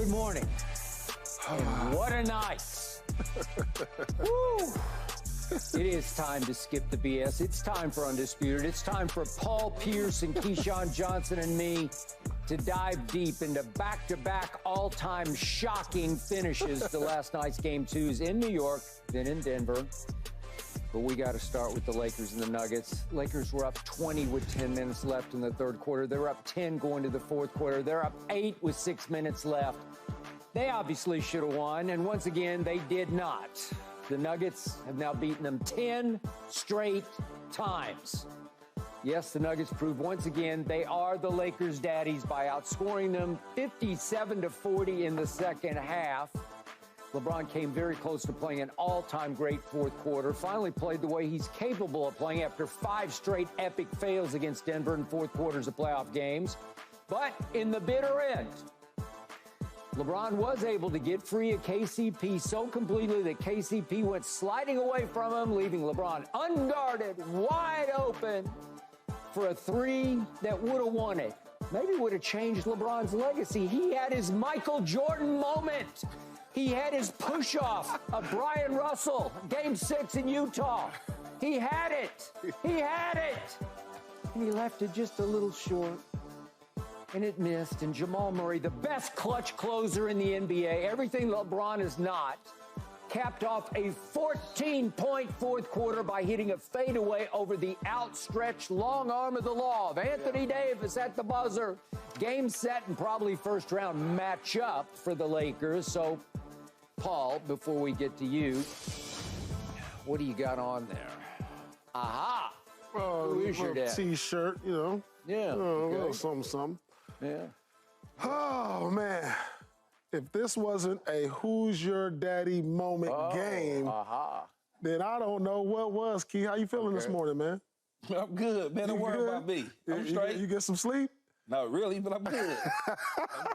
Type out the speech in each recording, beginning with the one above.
Good morning. And what a night. Woo. It is time to skip the BS. It's time for Undisputed. It's time for Paul Pierce and Keyshawn Johnson and me to dive deep into back-to-back all-time shocking finishes to last night's Game 2s in New York, then in Denver. But we got to start with the Lakers and the Nuggets. Lakers were up 20 with 10 minutes left in the third quarter. They were up 10 going to the fourth quarter. They're up 8 with 6 minutes left. They obviously should have won, and once again, they did not. The Nuggets have now beaten them 10 straight times. Yes, the Nuggets proved once again they are the Lakers' daddies by outscoring them 57-40 in the second half. LeBron came very close to playing an all-time great fourth quarter, finally played the way he's capable of playing after 5 straight epic fails against Denver in fourth quarters of playoff games. But in the bitter end, LeBron was able to get free of KCP so completely that KCP went sliding away from him, leaving LeBron unguarded, wide open for a three that would have won it. Maybe would have changed LeBron's legacy. He had his Michael Jordan moment. He had his push-off of Brian Russell, Game 6 in Utah. He had it. He had it. And he left it just a little short. And it missed. And Jamal Murray, the best clutch closer in the NBA, everything LeBron is not, capped off a 14-point fourth quarter by hitting a fadeaway over the outstretched long arm of the law of Anthony Davis at the buzzer. Game, set, and probably first-round matchup for the Lakers. So, Paul, before we get to you, what do you got on there? Aha! Who is your dad? T-shirt, you know. Yeah. A little something. Yeah. Oh, man. If this wasn't a Who's Your Daddy moment game, then I don't know what was. Key, how you feeling this morning, man? I'm good, man. Don't worry about me. I'm straight. You get some sleep? Not really, but I'm good. I'm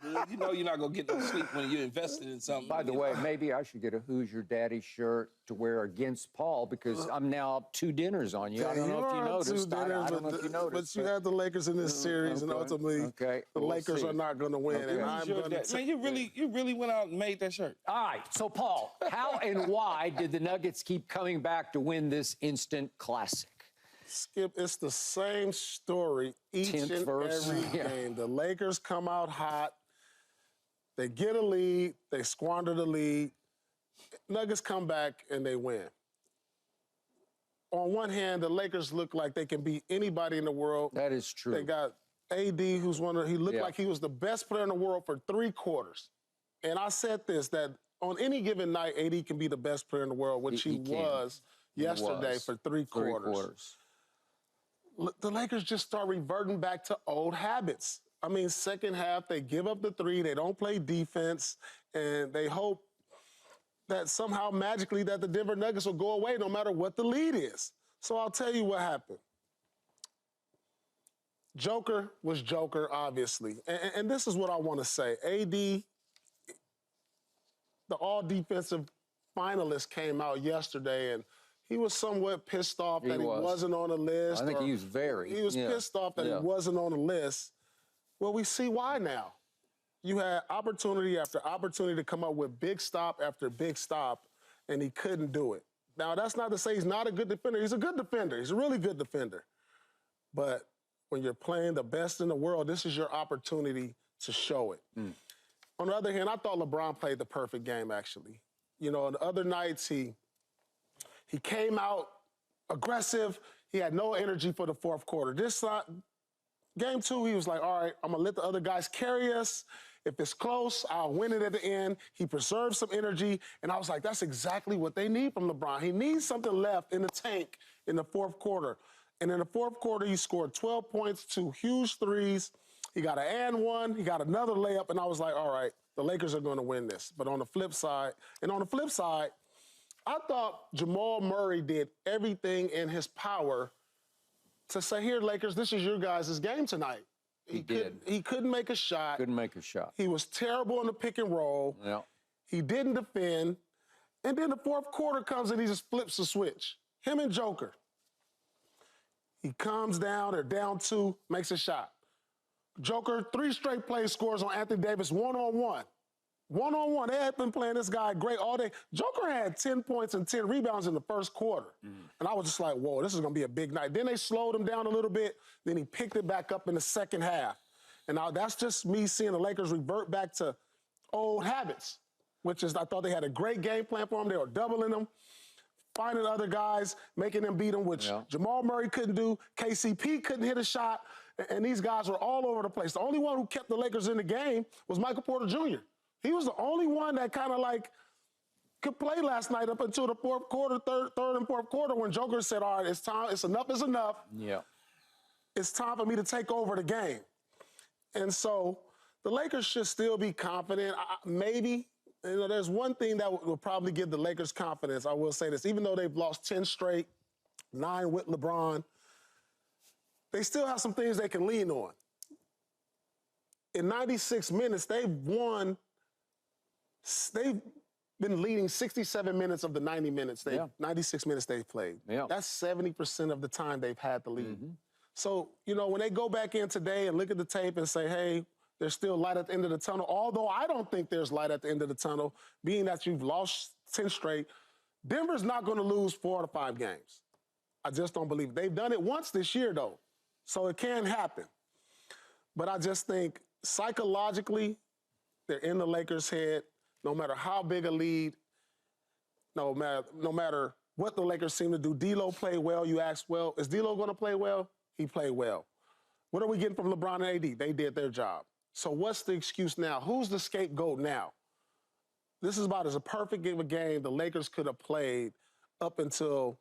good. You know you're not going to get no sleep when you're invested in something. By the way, maybe I should get a Who's Your Daddy shirt to wear against Paul because I'm now up 2 dinners on you. I don't know if you noticed. I don't know if you noticed. But you had the Lakers in this series, and ultimately the Lakers are not going to win. And I'm going to man, you really went out and made that shirt. All right, so Paul, how and why did the Nuggets keep coming back to win this instant classic? Skip, it's the same story each and every game. The Lakers come out hot. They get a lead. They squander the lead. Nuggets come back and they win. On one hand, the Lakers look like they can beat anybody in the world. That is true. They got AD, who's he looked like he was the best player in the world for 3 quarters. And I said this, that on any given night, AD can be the best player in the world, which he was yesterday for 3 quarters. The Lakers just start reverting back to old habits. I mean, second half, they give up the 3, they don't play defense, and they hope that somehow magically that the Denver Nuggets will go away no matter what the lead is. So I'll tell you what happened. Joker was Joker, obviously. And this is what I want to say. AD, the all-defensive finalist, came out yesterday, and he was somewhat pissed off that he wasn't on the list. I think he was very. He was pissed off that he wasn't on the list. Well, we see why now. You had opportunity after opportunity to come up with big stop after big stop, and he couldn't do it. Now, that's not to say he's not a good defender. He's a good defender. He's a really good defender. But when you're playing the best in the world, this is your opportunity to show it. On the other hand, I thought LeBron played the perfect game, actually. You know, on the other nights, he came out aggressive. He had no energy for the fourth quarter. This Game 2, he was like, all right, I'm going to let the other guys carry us. If it's close, I'll win it at the end. He preserved some energy, and I was like, that's exactly what they need from LeBron. He needs something left in the tank in the fourth quarter. And in the fourth quarter, he scored 12 points, 2 huge threes. He got an and one. He got another layup, and I was like, all right, the Lakers are going to win this. But on the flip side, I thought Jamal Murray did everything in his power to say, here, Lakers, this is your guys' game tonight. He did. He couldn't make a shot. Couldn't make a shot. He was terrible in the pick and roll. Yeah. He didn't defend. And then the fourth quarter comes and he just flips the switch. Him and Joker. He comes down, they're down 2, makes a shot. Joker, 3 straight plays, scores on Anthony Davis one-on-one. One-on-one. They had been playing this guy great all day. Joker had 10 points and 10 rebounds in the first quarter. And I was just like, whoa, this is going to be a big night. Then they slowed him down a little bit. Then he picked it back up in the second half. And now that's just me seeing the Lakers revert back to old habits, which is I thought they had a great game plan for him. They were doubling them, finding other guys, making them beat them, which Jamal Murray couldn't do. KCP couldn't hit a shot. And these guys were all over the place. The only one who kept the Lakers in the game was Michael Porter Jr. He was the only one that kind of like could play last night up until the fourth quarter, third and fourth quarter, when Joker said, all right, it's time, it's enough is enough. Yeah. It's time for me to take over the game. And so the Lakers should still be confident. Maybe, you know, there's one thing that will probably give the Lakers confidence. I will say this, even though they've lost 10 straight, 9 with LeBron, they still have some things they can lean on. In 96 minutes, they've been leading 67 minutes of the 90 minutes. 96 minutes they've played. That's 70% of the time they've had the lead. So, you know, when they go back in today and look at the tape and say, hey, there's still light at the end of the tunnel, although I don't think there's light at the end of the tunnel, being that you've lost 10 straight, Denver's not going to lose 4 to 5 games. I just don't believe it. They've done it once this year, though, so it can happen. But I just think psychologically, they're in the Lakers' head. No matter how big a lead, no matter what the Lakers seem to do. D'Lo played well. You asked, well, is D'Lo going to play well? He played well. What are we getting from LeBron and AD? They did their job. So what's the excuse now? Who's the scapegoat now? This is about as a perfect of a game the Lakers could have played up until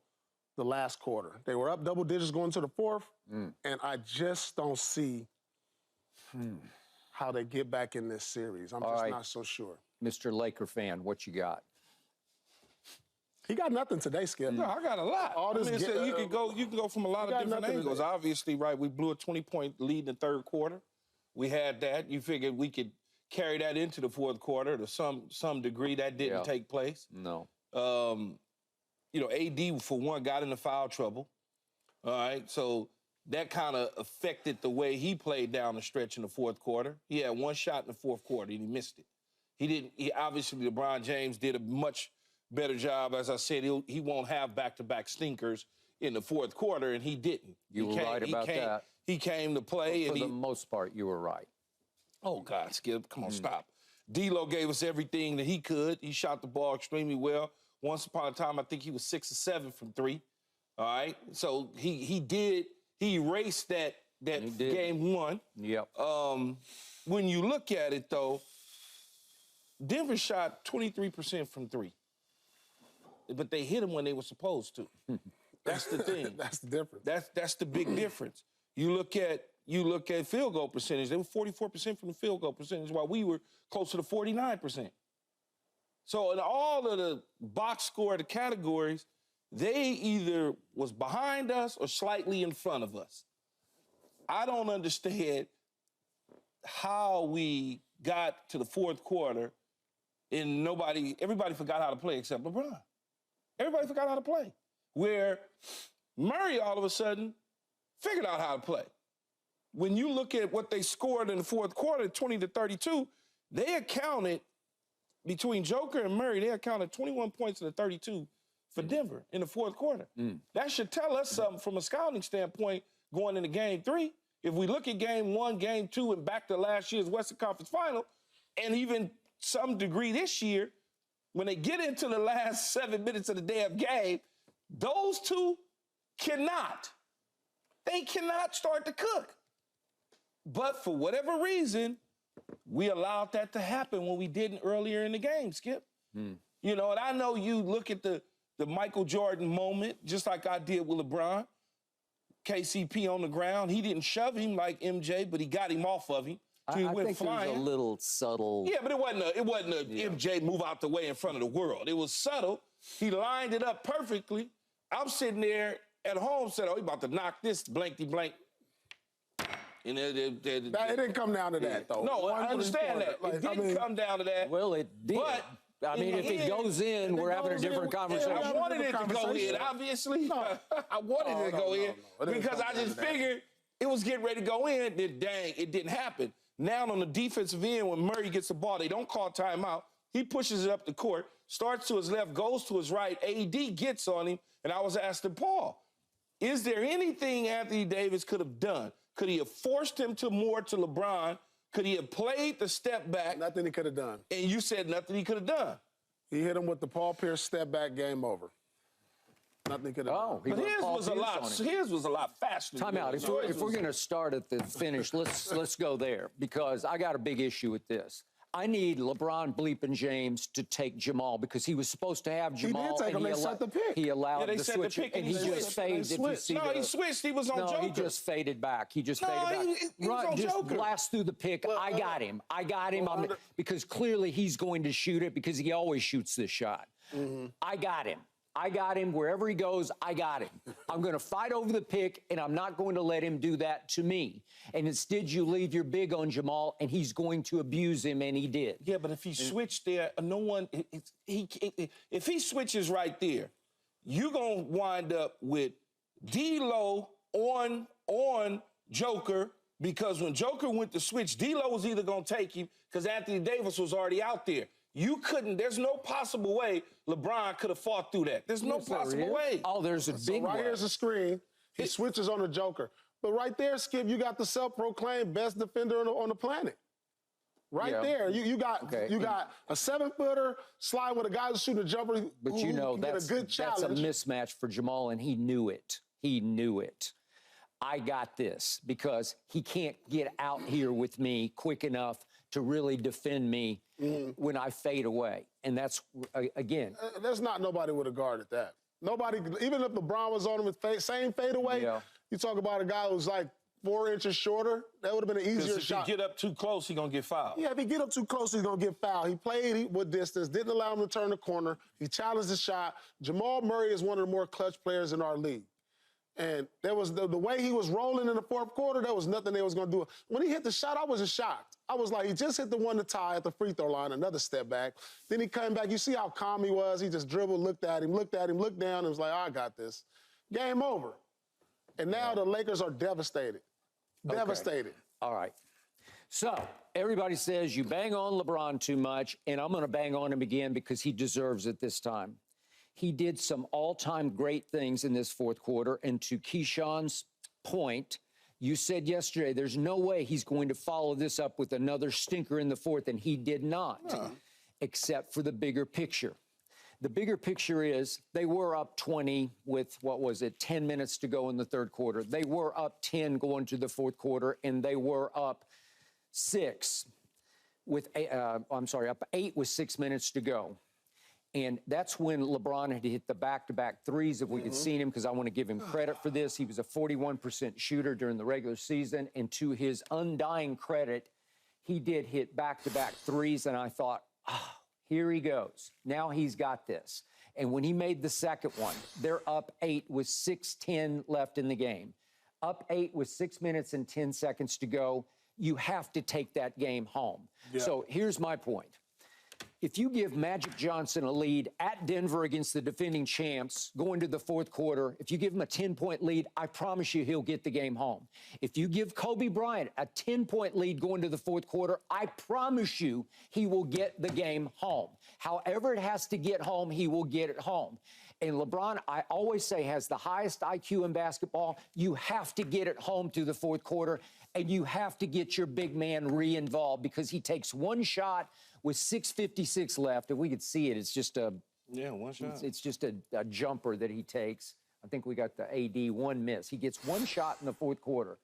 the last quarter. They were up double digits going to the fourth, and I just don't see how they get back in this series. I'm just not so sure. Mr. Laker fan, what you got? He got nothing today, Skip. No, I got a lot. All this you can go from a lot of different angles. Today. Obviously, right, we blew a 20-point lead in the third quarter. We had that. You figured we could carry that into the fourth quarter to some degree. That didn't take place. No. You know, AD, for one, got into foul trouble. All right, so that kind of affected the way he played down the stretch in the fourth quarter. He had one shot in the fourth quarter, and he missed it. Obviously, LeBron James did a much better job. As I said, he won't have back-to-back stinkers in the fourth quarter, and he didn't. You were right about that. He came to play. For the most part, you were right. Oh, God, Skip, come on, stop. D'Lo gave us everything that he could. He shot the ball extremely well. Once upon a time, I think he was 6 or 7 from 3. All right? So he erased that game one. Yep. When you look at it, though, Denver shot 23% from 3. But they hit them when they were supposed to. That's the thing. That's the difference. That's the big difference. You look at field goal percentage. They were 44% from the field goal percentage, while we were closer to 49%. So in all of the box score, the categories, they either was behind us or slightly in front of us. I don't understand how we got to the fourth quarter and everybody forgot how to play except LeBron. Everybody forgot how to play. Where Murray all of a sudden figured out how to play. When you look at what they scored in the fourth quarter, 20-32, they accounted, between Joker and Murray, they accounted 21 points to the 32 for Denver in the fourth quarter. That should tell us something from a scouting standpoint going into game 3. If we look at game 1, game 2, and back to last year's Western Conference Final, and even some degree this year, when they get into the last 7 minutes of the damn game, those two cannot start to cook. But for whatever reason, we allowed that to happen when we didn't earlier in the game, Skip. You know, and I know you look at the Michael Jordan moment, just like I did with LeBron. KCP on the ground. He didn't shove him like MJ, but he got him off of him. So he went flying. It was a little subtle. Yeah, but it wasn't a MJ move out the way in front of the world. It was subtle. He lined it up perfectly. I'm sitting there at home saying, oh, he about to knock this blankety blank. And it didn't come down to that, though. No, I understand that. It didn't come down to that. Well, it did. But I mean, if it goes in, we're having a different conversation. I wanted it to go in, obviously. I wanted it to go in because I just figured it was getting ready to go in, then dang, it didn't happen. Now on the defensive end, when Murray gets the ball, they don't call timeout. He pushes it up the court, starts to his left, goes to his right. AD gets on him, and I was asking Paul, is there anything Anthony Davis could have done? Could he have forced him to LeBron? Could he have played the step back? Nothing he could have done. And you said nothing he could have done. He hit him with the Paul Pierce step back, game over. Nothing he could have done. But his was a lot faster. Time out. If we're going to start at the finish, let's go there, because I got a big issue with this. I need LeBron bleeping James to take Jamal, because he was supposed to have Jamal. He did take him. They set the pick. He allowed the switch, and he just faded. If you see he switched. He was on Joker. No, he just faded back. He just faded back. He was on just Joker. blast through the pick. I got him. Because clearly he's going to shoot it, because he always shoots this shot. I got him. I got him. Wherever he goes, I got him. I'm going to fight over the pick, and I'm not going to let him do that to me. And instead, you leave your big on Jamal, and he's going to abuse him, and he did. Yeah, but if he switched there, no one... If he switches right there, you're going to wind up with D-Lo on Joker, because when Joker went to switch, D-Lo was either going to take him because Anthony Davis was already out there. You couldn't, there's no possible way LeBron could have fought through that. There's no possible way. Oh, there's a big one. Right here's a screen. He switches on the Joker. But right there, Skip, you got the self-proclaimed best defender on the planet. Right there. You got a 7-footer slide with a guy who's shooting a jumper. But you know, that's a mismatch for Jamal, and he knew it. He knew it. I got this, because he can't get out here with me quick enough to really defend me when I fade away. And that's, again. There's not nobody would have guarded that. Nobody, even if LeBron was on him with same fadeaway, you talk about a guy who's like 4 inches shorter, that would have been an easier shot. If he get up too close, he's going to get fouled. Yeah, if he get up too close, he's going to get fouled. He played with distance, didn't allow him to turn the corner. He challenged the shot. Jamal Murray is one of the more clutch players in our league. And there was the way he was rolling in the fourth quarter, there was nothing they was going to do. When he hit the shot, I was just shocked. I was like, he just hit the one to tie at the free throw line, another step back. Then he came back. You see how calm he was? He just dribbled, looked at him, looked down, and was like, I got this. Game over. And now the Lakers are devastated. Devastated. All right. So everybody says you bang on LeBron too much, and I'm going to bang on him again because he deserves it this time. He did some all-time great things in this fourth quarter, and to Keyshawn's point, you said yesterday there's no way he's going to follow this up with another stinker in the fourth, and he did not, except for the bigger picture. The bigger picture is they were up 20 with, 10 minutes to go in the third quarter. They were up 10 going to the fourth quarter, and they were up 6 with, up 8 with 6 minutes to go. And that's when LeBron had hit the back-to-back threes, if we could see him, because I want to give him credit for this. He was a 41% shooter during the regular season, and to his undying credit, he did hit back-to-back threes, and I thought, here he goes. Now he's got this. And when he made the second one, they're up 8 with 6:10 left in the game. Up 8 with 6 minutes and 10 seconds to go. You have to take that game home. Yeah. So here's my point. If you give Magic Johnson a lead at Denver against the defending champs going to the fourth quarter, if you give him a 10-point lead, I promise you he'll get the game home. If you give Kobe Bryant a 10-point lead going to the fourth quarter, I promise you he will get the game home. However it has to get home, he will get it home. And LeBron, I always say, has the highest IQ in basketball. You have to get it home through the fourth quarter, and you have to get your big man re-involved, because he takes one shot with 6:56 left, and we could see it. It's just a one shot. It's just a jumper that he takes. I think we got the AD one miss. He gets one shot in the fourth quarter.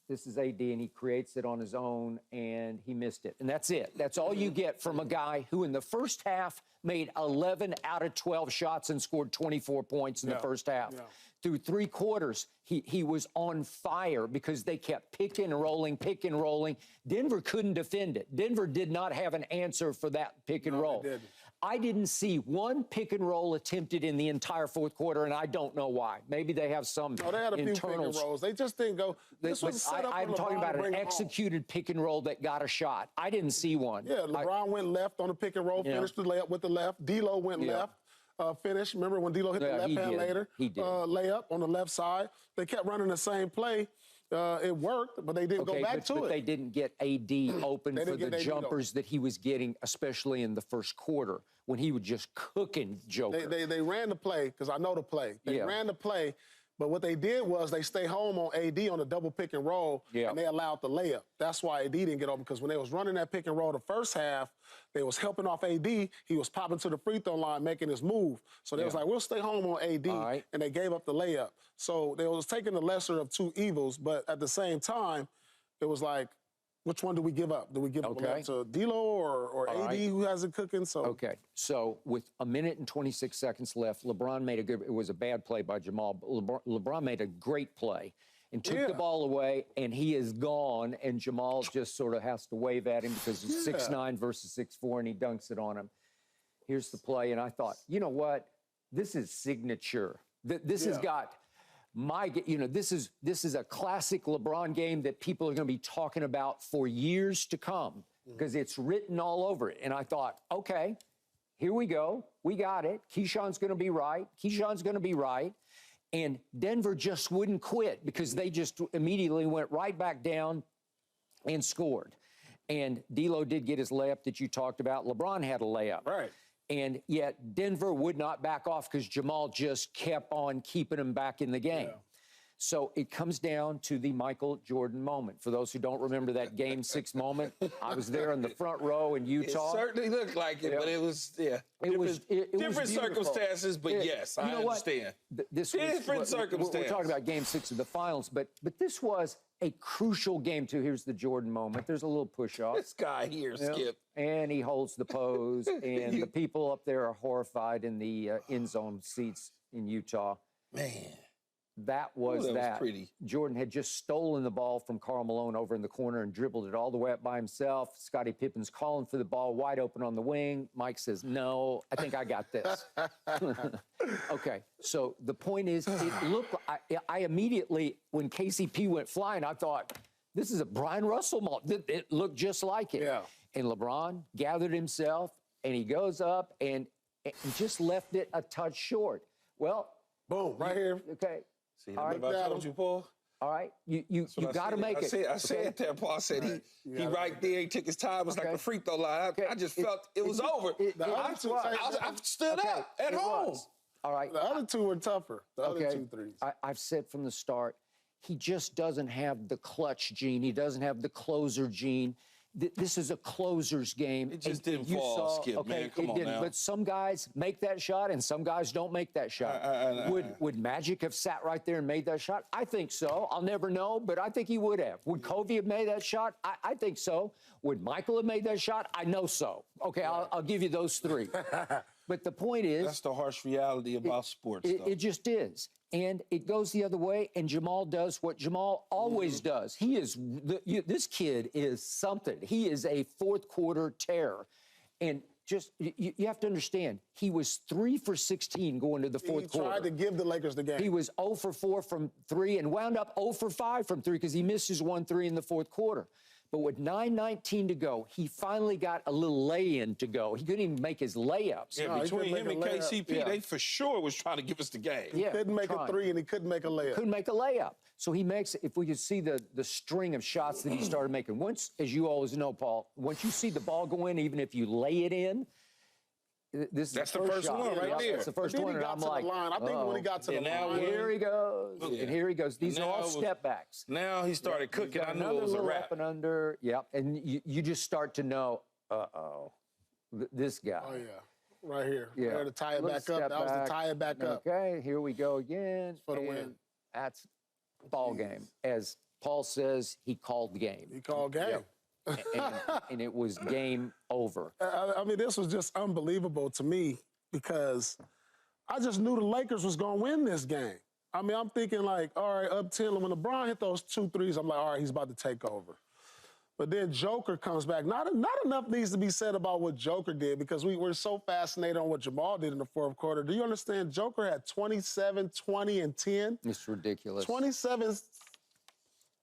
This is AD, and he creates it on his own, and he missed it. And that's it. That's all you get from a guy who in the first half made 11 out of 12 shots and scored 24 points in the first half. Yeah. Through 3 quarters, he was on fire because they kept pick and rolling. Denver couldn't defend it. Denver did not have an answer for that pick and roll. I didn't see one pick and roll attempted in the entire fourth quarter, and I don't know why. Maybe they have some they had a few pick and rolls. They just didn't go. I'm talking about an executed pick and roll that got a shot. I didn't see one. Yeah, LeBron went left on the pick and roll, finished the layup with the left. D'Lo went left. Finish. Remember when D'Lo hit the left hand later? He did. Layup on the left side. They kept running the same play. It worked, but they didn't go back to it. But they didn't get AD open for the jumpers that he was getting, especially in the first quarter when he was just cooking Joker. They ran the play, because I know the play. They ran the play, but what they did was they stay home on AD on a double pick and roll, and they allowed the layup. That's why AD didn't get open, because when they was running that pick and roll the first half, they was helping off AD. He was popping to the free throw line, making his move. So they was like, we'll stay home on AD, and they gave up the layup. So they was taking the lesser of two evils, but at the same time, it was like, which one do we give up? Do we give up to D'Lo or AD who has it cooking? So So with a minute and 26 seconds left, LeBron made it was a bad play by Jamal. But LeBron made a great play and took the ball away, and he is gone. And Jamal just sort of has to wave at him because he's 6'9" versus 6'4", and he dunks it on him. Here's the play, and I thought, you know what? This is signature. This has got. This is a classic LeBron game that people are going to be talking about for years to come because it's written all over it. And I thought, okay, here we go. We got it. Keyshawn's going to be right. Keyshawn's going to be right. And Denver just wouldn't quit because they just immediately went right back down and scored. And D'Lo did get his layup that you talked about. LeBron had a layup. Right. And yet Denver would not back off because Jamal just kept on keeping him back in the game. So it comes down to the Michael Jordan moment. For those who don't remember that Game 6 moment, I was there in the front row in Utah. It certainly looked like it, but it was, different circumstances, but yes, I understand. Different circumstances. We're talking about Game 6 of the finals, but this was a crucial game, too. Here's the Jordan moment. There's a little push-off. This guy here, Skip. And he holds the pose, and the people up there are horrified in the end zone seats in Utah. Man. That was was pretty. Jordan had just stolen the ball from Karl Malone over in the corner and dribbled it all the way up by himself. Scottie Pippen's calling for the ball wide open on the wing. Mike says, no, I think I got this. Okay, so the point is, it looked, I immediately, when KCP went flying, I thought, this is a Brian Russell moment. It looked just like it. Yeah. And LeBron gathered himself, and he goes up and just left it a touch short. Well, boom, right here. Okay. See, I told you, Paul. All right, you got to make it. I said that, Paul. I said he right there. He took his time. It was like the free throw line. I just felt it was over. I stood up at home. All right. The other two were tougher. The other two threes. I've said from the start, he just doesn't have the clutch gene. He doesn't have the closer gene. This is a closer's game. It just didn't fall, Skip, man. Come on now. But some guys make that shot, and some guys don't make that shot. Would Magic have sat right there and made that shot? I think so. I'll never know, but I think he would have. Would Kobe have made that shot? I think so. Would Michael have made that shot? I know so. Okay, I'll give you those three. But the point is... That's the harsh reality about sports, though. It just is. And it goes the other way, and Jamal does what Jamal always does. He is this kid is something. He is a fourth-quarter terror. And just, you have to understand, he was 3 for 16 going to the fourth quarter. He tried to give the Lakers the game. He was 0 for 4 from 3 and wound up 0 for 5 from 3 because he missed his 1-3 in the fourth quarter. But with 9:19 to go, he finally got a little lay-in to go. He couldn't even make his layups. Yeah, between him and KCP, they for sure was trying to give us the game. He couldn't make a three, and he couldn't make a layup. Couldn't make a layup. So he makes, if we could see the string of shots that he started making. Once, as you always know, Paul, once you see the ball go in, even if you lay it in, that's the first shot. one right there. That's the first one, and I'm like, I think when he got to the line, here he goes, and here he goes. These are all step backs. Now he started cooking. I knew it was a wrap. Up and under, and you just start to know, this guy. Oh, yeah. Right here. Yeah. There to tie it back up. That was to tie it back up. Okay, here we go again. For the win. That's ball game. As Paul says, he called the game. He called game. Yep. and it was game over. I mean, this was just unbelievable to me because I just knew the Lakers was going to win this game. I mean, I'm thinking like, all right, up 10. When LeBron hit those 2 threes, I'm like, all right, he's about to take over. But then Joker comes back. Not enough needs to be said about what Joker did because we're so fascinated on what Jamal did in the fourth quarter. Do you understand? Joker had 27, 20, and 10. It's ridiculous. 27,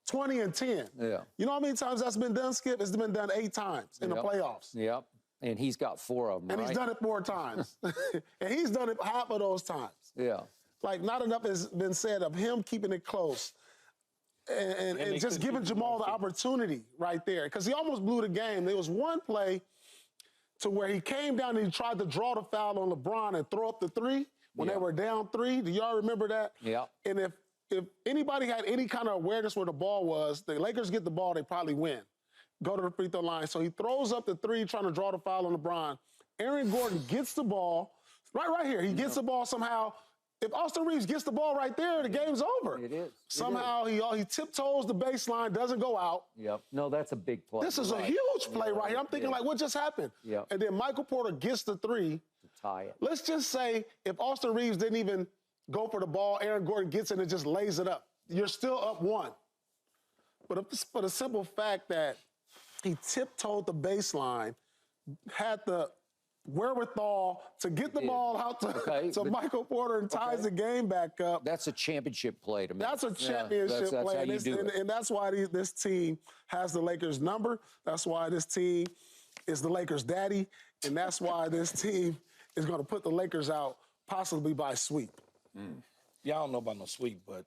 20, and 10. Yeah. You know how many times that's been done, Skip? It's been done 8 times in the playoffs. Yep. And he's got 4 of them, And he's done it 4 times. And he's done it half of those times. Yeah. Like, not enough has been said of him keeping it close. and just giving Jamal the opportunity right there. Because he almost blew the game. There was one play to where he came down and he tried to draw the foul on LeBron and throw up the three when they were down 3. Do y'all remember that? Yeah. And if anybody had any kind of awareness where the ball was, the Lakers get the ball, they probably win. Go to the free throw line. So he throws up the 3 trying to draw the foul on LeBron. Aaron Gordon gets the ball right here. He gets the ball somehow. If Austin Reeves gets the ball right there, the game's over. It is. Somehow he tiptoes the baseline, doesn't go out. Yep. No, that's a big play. This is a huge play right here. I'm thinking, like, what just happened? Yep. And then Michael Porter gets the 3. To tie it. Let's just say if Austin Reeves didn't even go for the ball, Aaron Gordon gets it and just lays it up. You're still up 1. But for the simple fact that he tiptoed the baseline, had the wherewithal to get the ball out to Michael Porter and ties the game back up. That's a championship play to me. That's a championship that's play. How you do it. And that's why this team has the Lakers number. That's why this team is the Lakers' daddy. And that's why this team is going to put the Lakers out possibly by sweep. Yeah, I don't know about no sweep, but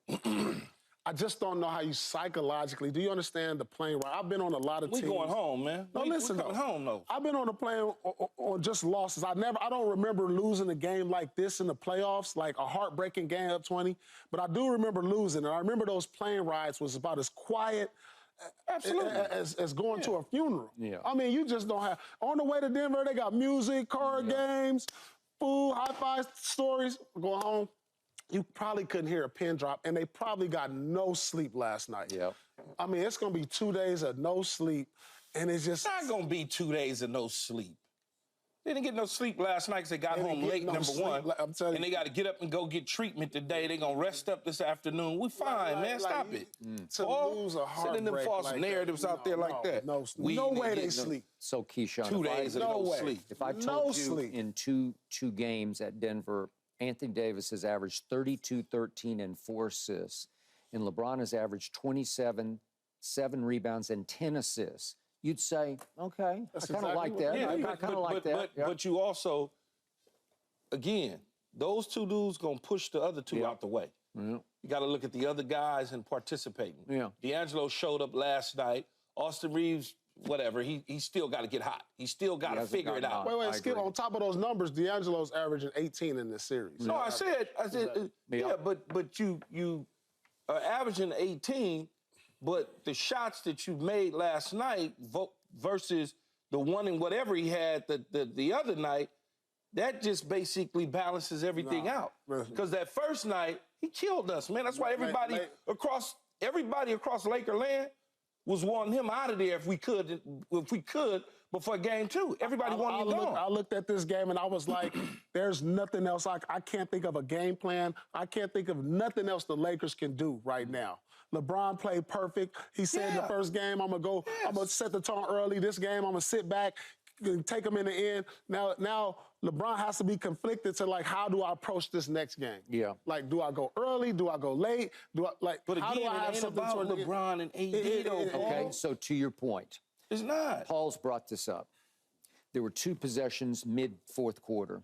I just don't know how you psychologically, do you understand the plane ride? I've been on a lot of teams. We going home, man. No, listen, we coming home, though. I've been on a plane on just losses. I don't remember losing a game like this in the playoffs, like a heartbreaking game up 20, but I do remember losing. And I remember those plane rides was about as quiet as going to a funeral. Yeah. I mean, you just don't have, on the way to Denver, they got music, card games, food, high-five stories. Go home. You probably couldn't hear a pin drop, and they probably got no sleep last night. Yeah. I mean, it's going to be 2 days of no sleep, and it's just... It's not going to be 2 days of no sleep. They didn't get no sleep last night because they got home late, number one. I'm telling you. And they got to get up and go get treatment today. They're going to rest up this afternoon. We fine, man. Stop it. To lose a heartbreak sending them false like narratives that. out there like that. No way they sleep. So, Keyshawn, 2 days of no sleep. If I told you in two games at Denver, Anthony Davis has averaged 32, 13, and 4 assists, and LeBron has averaged 27, 7 rebounds, and 10 assists, you'd say, okay, I kind of like that. I kind of like that. But you also, again, those 2 dudes going to push the other 2 out the way. You got to look at the other guys and participating. D'Angelo showed up last night. Austin Reeves, whatever, he still got to get hot. He still got to figure it out. Wait, Skip, on top of those numbers, D'Angelo's averaging 18 in this series. No, I said, but you are averaging 18, but the shots that you made last night versus the one and whatever he had the other night, that just basically balances everything out. Because that first night, he killed us, man. That's why everybody across Laker land was wanting him out of there if we could before game 2. Everybody wanted him gone. I looked at this game and I was like, there's nothing else. I can't think of a game plan. I can't think of nothing else the Lakers can do right now. LeBron played perfect. He said in the first game, I'm going to set the tone early. This game, I'm going to sit back and take them in the end. Now LeBron has to be conflicted to, like, how do I approach this next game? Yeah. Like, do I go early? Do I go late? But how do I have something toward LeBron and AD, Okay, so to your point. It's not. Paul's brought this up. There were 2 possessions mid-4th quarter.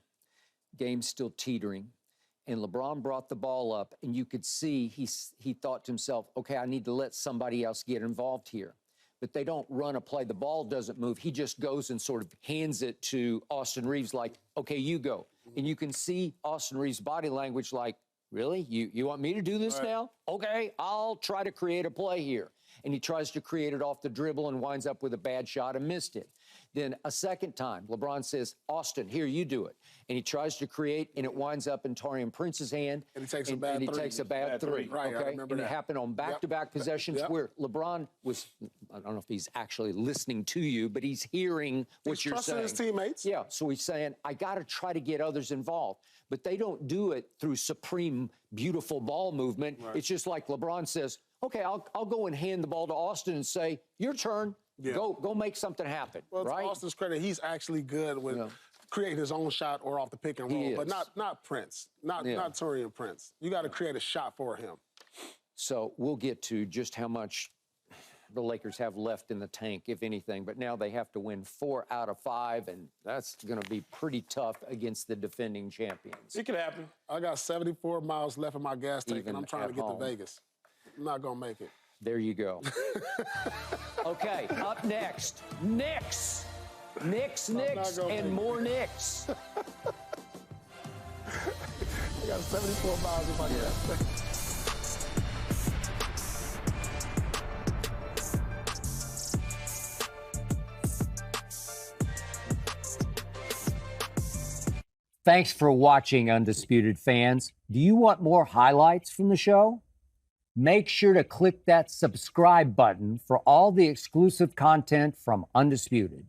Game still teetering. And LeBron brought the ball up, and you could see he thought to himself, okay, I need to let somebody else get involved here. But they don't run a play. The ball doesn't move. He just goes and sort of hands it to Austin Reeves like, okay, you go. And you can see Austin Reeves' body language like, really? You want me to do this now? Okay, I'll try to create a play here. And he tries to create it off the dribble and winds up with a bad shot and missed it. Then a second time, LeBron says, Austin, here, you do it. And he tries to create, and it winds up in Taurean Prince's hand. And he takes a bad three. Right, okay? And it happened on back-to-back possessions where LeBron was, I don't know if he's actually listening to you, but he's hearing what you're saying. He's trusting his teammates. Yeah, so he's saying, I got to try to get others involved. But they don't do it through supreme, beautiful ball movement. It's just like LeBron says, okay, I'll go and hand the ball to Austin and say, your turn. Yeah. Go make something happen. Well, right? to Austin's credit, he's actually good with creating his own shot or off the pick and roll, but not Prince, not Taurean Prince. You got to create a shot for him. So we'll get to just how much the Lakers have left in the tank, if anything. But now they have to win 4 out of 5, and that's going to be pretty tough against the defending champions. It could happen. I got 74 miles left in my gas tank, Even and I'm trying to get home. to Vegas. I'm not going to make it. There you go. Okay, up next, Knicks. Knicks, and more Knicks. I got 74 miles in my gas. Thanks for watching, Undisputed fans. Do you want more highlights from the show? Make sure to click that subscribe button for all the exclusive content from Undisputed.